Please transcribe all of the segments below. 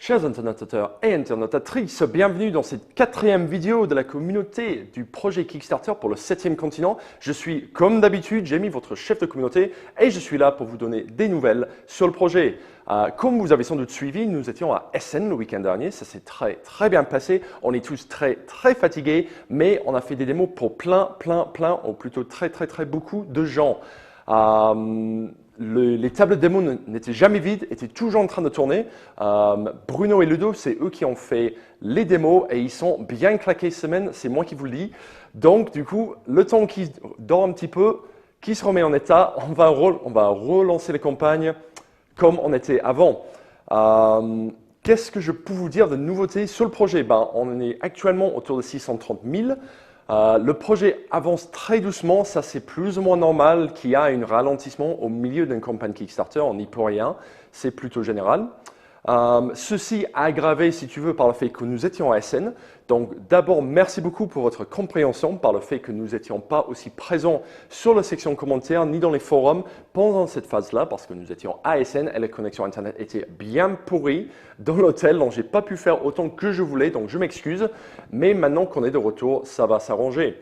Chers internautes et internautatrices, bienvenue dans cette 4e vidéo de la communauté du projet Kickstarter pour le 7e continent. Je suis, comme d'habitude, Jamie, votre chef de communauté, et je suis là pour vous donner des nouvelles sur le projet. Comme vous avez sans doute suivi, nous étions à Essen le week-end dernier, ça s'est très bien passé. On est tous très fatigués, mais on a fait des démos pour plein, ou plutôt très beaucoup de gens. Les tables de démo n'étaient jamais vides, étaient toujours en train de tourner. Bruno et Ludo, c'est eux qui ont fait les démos et ils sont bien claqués cette semaine, c'est moi qui vous le dis. Donc du coup, le temps qu'ils dorment un petit peu, qu'ils se remet en état, on va relancer les campagnes comme on était avant. Qu'est-ce que je peux vous dire de nouveautés sur le projet? On est actuellement autour de 630 000. Le projet avance très doucement, ça c'est plus ou moins normal qu'il y a un ralentissement au milieu d'une campagne Kickstarter, on n'y peut rien, c'est plutôt général. Ceci aggravé, si tu veux, par le fait que nous étions à Essen. Donc d'abord, merci beaucoup pour votre compréhension par le fait que nous n'étions pas aussi présents sur la section commentaires ni dans les forums pendant cette phase-là, parce que nous étions à Essen et la connexion Internet était bien pourrie dans l'hôtel, donc je n'ai pas pu faire autant que je voulais, donc je m'excuse. Mais maintenant qu'on est de retour, ça va s'arranger.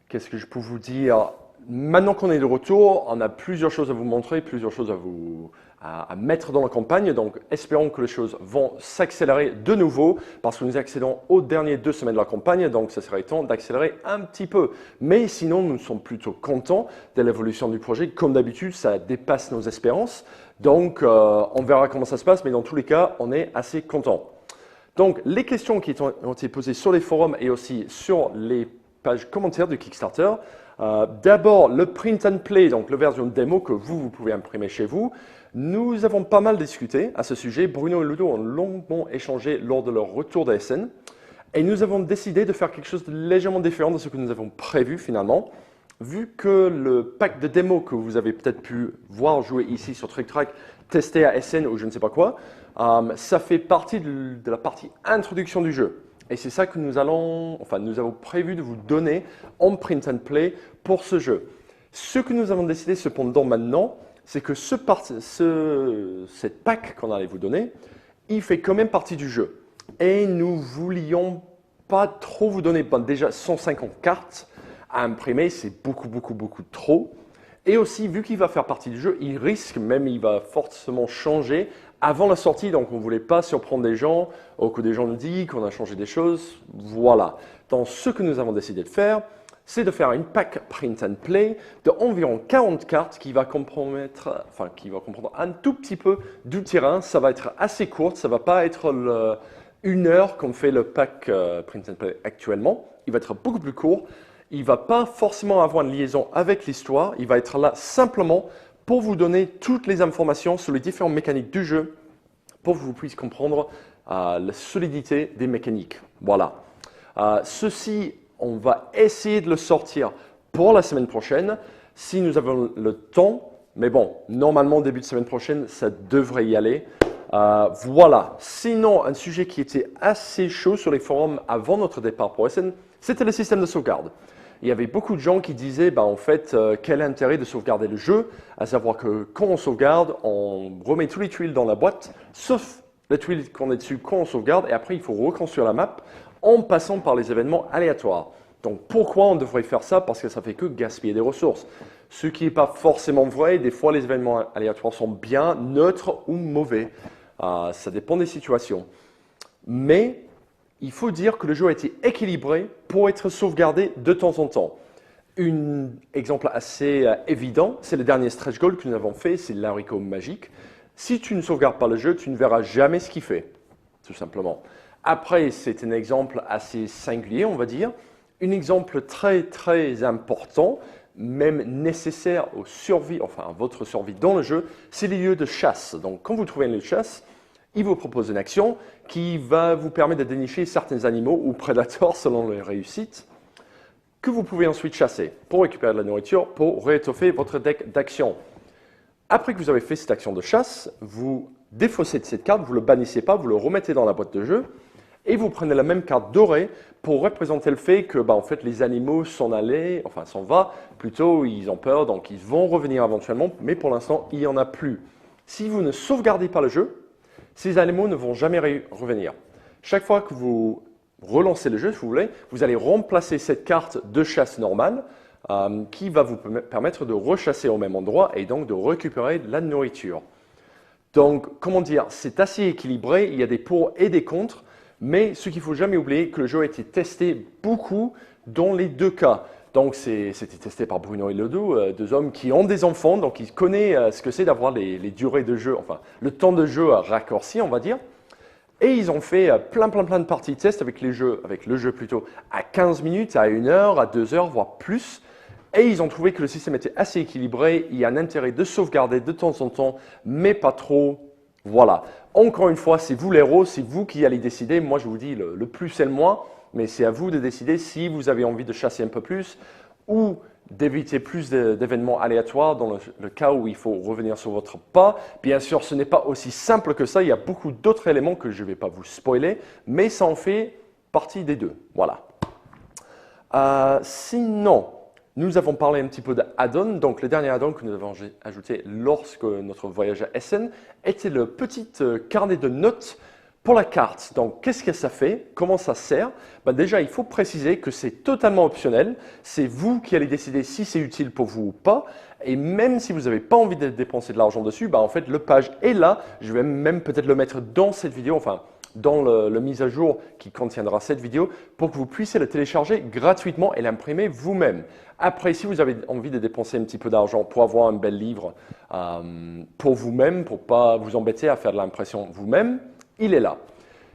Qu'est-ce que je peux vous dire? Maintenant qu'on est de retour, on a plusieurs choses à vous montrer, plusieurs choses à mettre dans la campagne. Donc, espérons que les choses vont s'accélérer de nouveau parce que nous accédons aux dernières 2 semaines de la campagne. Donc, ça serait temps d'accélérer un petit peu. Mais sinon, nous sommes plutôt contents de l'évolution du projet. Comme d'habitude, ça dépasse nos espérances. Donc, on verra comment ça se passe. Mais dans tous les cas, on est assez contents. Donc, les questions qui ont été posées sur les forums et aussi sur les pages commentaires du Kickstarter. D'abord, le print and play, donc la version démo que vous pouvez imprimer chez vous. Nous avons pas mal discuté à ce sujet. Bruno et Ludo ont longuement échangé lors de leur retour d'Essen. Et nous avons décidé de faire quelque chose de légèrement différent de ce que nous avons prévu finalement. Vu que le pack de démo que vous avez peut-être pu voir jouer ici sur Trick Track, testé à Essen ou je ne sais pas quoi, ça fait partie de la partie introduction du jeu. Et c'est ça que nous avons prévu de vous donner en print and play pour ce jeu. Ce que nous avons décidé cependant maintenant, c'est que cette pack qu'on allait vous donner, il fait quand même partie du jeu. Et nous voulions pas trop vous donner, déjà 150 cartes à imprimer, c'est beaucoup trop. Et aussi, vu qu'il va faire partie du jeu, il va forcément changer avant la sortie, donc on ne voulait pas surprendre des gens, ou que des gens nous disent qu'on a changé des choses, voilà. Donc ce que nous avons décidé de faire, c'est de faire une pack print and play de environ 40 cartes qui va comprendre un tout petit peu du terrain. Ça va être assez court, ça ne va pas être une heure qu'on fait le pack print and play actuellement. Il va être beaucoup plus court. Il ne va pas forcément avoir une liaison avec l'histoire. Il va être là simplement pour vous donner toutes les informations sur les différentes mécaniques du jeu pour que vous puissiez comprendre la solidité des mécaniques. Voilà. Ceci, on va essayer de le sortir pour la semaine prochaine si nous avons le temps. Mais bon, normalement, début de semaine prochaine, ça devrait y aller. Voilà. Sinon, un sujet qui était assez chaud sur les forums avant notre départ pour Essen, c'était le système de sauvegarde. Il y avait beaucoup de gens qui disaient, quel est l'intérêt de sauvegarder le jeu? À savoir que quand on sauvegarde, on remet tous les tuiles dans la boîte, sauf les tuiles qu'on est dessus quand on sauvegarde, et après il faut reconstruire la map en passant par les événements aléatoires. Donc pourquoi on devrait faire ça? Parce que ça fait que gaspiller des ressources. Ce qui n'est pas forcément vrai, des fois les événements aléatoires sont bien neutres ou mauvais. Ça dépend des situations. Mais il faut dire que le jeu a été équilibré pour être sauvegardé de temps en temps. Un exemple assez évident, c'est le dernier stretch goal que nous avons fait, c'est l'haricot magique. Si tu ne sauvegardes pas le jeu, tu ne verras jamais ce qu'il fait, tout simplement. Après, c'est un exemple assez singulier, on va dire. Un exemple très important, même nécessaire à votre survie dans le jeu, c'est les lieux de chasse. Donc, quand vous trouvez un lieu de chasse, il vous propose une action qui va vous permettre de dénicher certains animaux ou prédateurs selon les réussites que vous pouvez ensuite chasser pour récupérer de la nourriture, pour réétoffer votre deck d'action. Après que vous avez fait cette action de chasse, vous défaussez de cette carte, vous ne le bannissez pas, vous le remettez dans la boîte de jeu et vous prenez la même carte dorée pour représenter le fait que les animaux s'en vont, plutôt ils ont peur, donc ils vont revenir éventuellement, mais pour l'instant il n'y en a plus. Si vous ne sauvegardez pas le jeu, Ces animaux ne vont jamais revenir. Chaque fois que vous relancez le jeu, si vous voulez, vous allez remplacer cette carte de chasse normale qui va vous permettre de rechasser au même endroit et donc de récupérer de la nourriture. Donc, comment dire, c'est assez équilibré, il y a des pour et des contre, mais ce qu'il ne faut jamais oublier, que le jeu a été testé beaucoup dans les deux cas. Donc, c'était testé par Bruno et Ludo, deux hommes qui ont des enfants, donc ils connaissent ce que c'est d'avoir les durées de jeu, enfin, le temps de jeu raccourci, on va dire. Et ils ont fait plein de parties test avec le jeu plutôt, à 15 minutes, à 1 heure, à 2 heures, voire plus. Et ils ont trouvé que le système était assez équilibré, il y a un intérêt de sauvegarder de temps en temps, mais pas trop. Voilà. Encore une fois, c'est vous l'héros, c'est vous qui allez décider. Moi, je vous dis, le plus c'est le moins, mais c'est à vous de décider si vous avez envie de chasser un peu plus ou d'éviter plus d'événements aléatoires dans le cas où il faut revenir sur votre pas. Bien sûr, ce n'est pas aussi simple que ça, il y a beaucoup d'autres éléments que je ne vais pas vous spoiler, mais ça en fait partie des deux. Voilà. Sinon, nous avons parlé un petit peu d'add-on. Donc, le dernier add-on que nous avons ajouté lorsque notre voyage à Essen était le petit carnet de notes pour la carte. Donc, qu'est-ce que ça fait? Comment ça sert? Déjà, il faut préciser que c'est totalement optionnel. C'est vous qui allez décider si c'est utile pour vous ou pas. Et même si vous n'avez pas envie de dépenser de l'argent dessus, en fait, le page est là. Je vais même peut-être le mettre dans cette vidéo, enfin, dans le mise à jour qui contiendra cette vidéo pour que vous puissiez le télécharger gratuitement et l'imprimer vous-même. Après, si vous avez envie de dépenser un petit peu d'argent pour avoir un bel livre pour vous-même, pour ne pas vous embêter à faire de l'impression vous-même, il est là.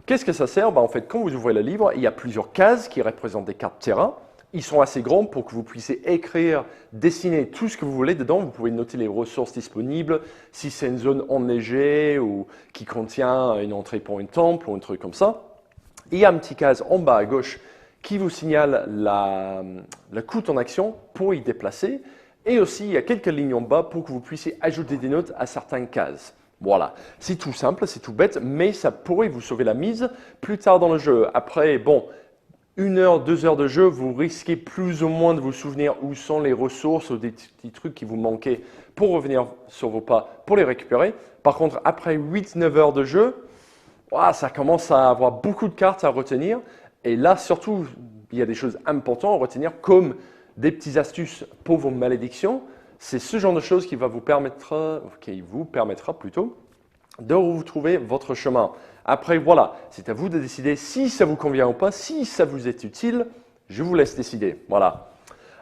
Qu'est-ce que ça sert? En fait, quand vous ouvrez le livre, il y a plusieurs cases qui représentent des cartes terrain. Ils sont assez grands pour que vous puissiez écrire, dessiner tout ce que vous voulez dedans. Vous pouvez noter les ressources disponibles, si c'est une zone enneigée ou qui contient une entrée pour un temple ou un truc comme ça. Il y a une petite case en bas à gauche qui vous signale le coût en action pour y déplacer. Et aussi, il y a quelques lignes en bas pour que vous puissiez ajouter des notes à certaines cases. Voilà, c'est tout simple, c'est tout bête, mais ça pourrait vous sauver la mise plus tard dans le jeu. Après, bon, 1 heure, 2 heures de jeu, vous risquez plus ou moins de vous souvenir où sont les ressources ou des petits trucs qui vous manquaient pour revenir sur vos pas, pour les récupérer. Par contre, après 8-9 heures de jeu, ça commence à avoir beaucoup de cartes à retenir. Et là, surtout, il y a des choses importantes à retenir, comme des petites astuces pour vos malédictions. C'est ce genre de choses qui vous permettra plutôt de retrouver votre chemin. Après, voilà, c'est à vous de décider si ça vous convient ou pas, si ça vous est utile, je vous laisse décider. Voilà.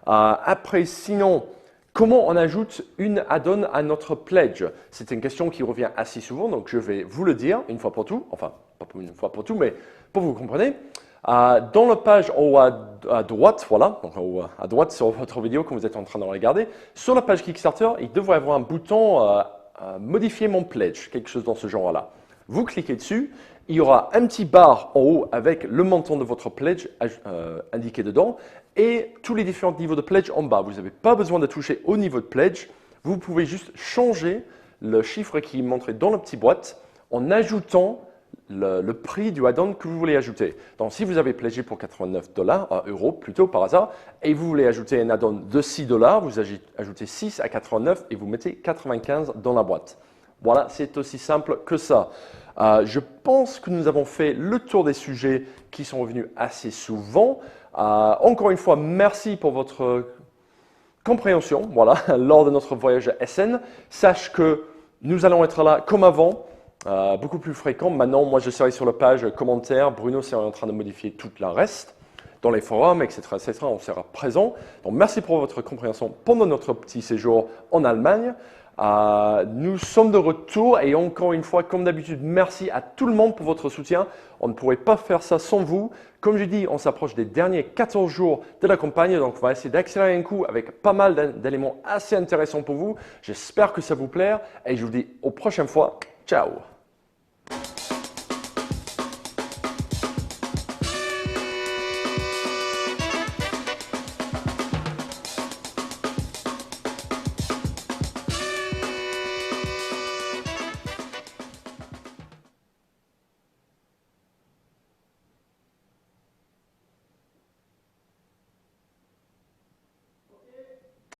Après, sinon, comment on ajoute une add-on à notre pledge? C'est une question qui revient assez souvent, donc je vais vous le dire une fois pour tout, enfin, pas pour une fois pour tout, mais pour que vous compreniez. Dans la page en haut à droite, voilà, donc en haut à droite sur votre vidéo quand vous êtes en train de la regarder, sur la page Kickstarter, il devrait y avoir un bouton modifier mon pledge, quelque chose dans ce genre-là. Vous cliquez dessus, il y aura un petit bar en haut avec le montant de votre pledge indiqué dedans et tous les différents niveaux de pledge en bas. Vous n'avez pas besoin de toucher au niveau de pledge, vous pouvez juste changer le chiffre qui est montré dans la petite boîte en ajoutant le prix du add-on que vous voulez ajouter. Donc, si vous avez pledgé pour 89 euros plutôt par hasard, et vous voulez ajouter un add-on de 6 $, vous ajoutez 6 à 89 et vous mettez 95 dans la boîte. Voilà, c'est aussi simple que ça. Je pense que nous avons fait le tour des sujets qui sont revenus assez souvent. Encore une fois, merci pour votre compréhension lors de notre voyage à Essen. Sache que nous allons être là comme avant. Beaucoup plus fréquent. Maintenant, moi, je serai sur la page commentaires. Bruno sera en train de modifier tout le reste. Dans les forums, etc., on sera présent. Donc, merci pour votre compréhension pendant notre petit séjour en Allemagne. Nous sommes de retour et encore une fois, comme d'habitude, merci à tout le monde pour votre soutien. On ne pourrait pas faire ça sans vous. Comme je dis, on s'approche des derniers 14 jours de la campagne, donc on va essayer d'accélérer un coup avec pas mal d'éléments assez intéressants pour vous. J'espère que ça vous plaît et je vous dis aux prochaines fois. Ciao!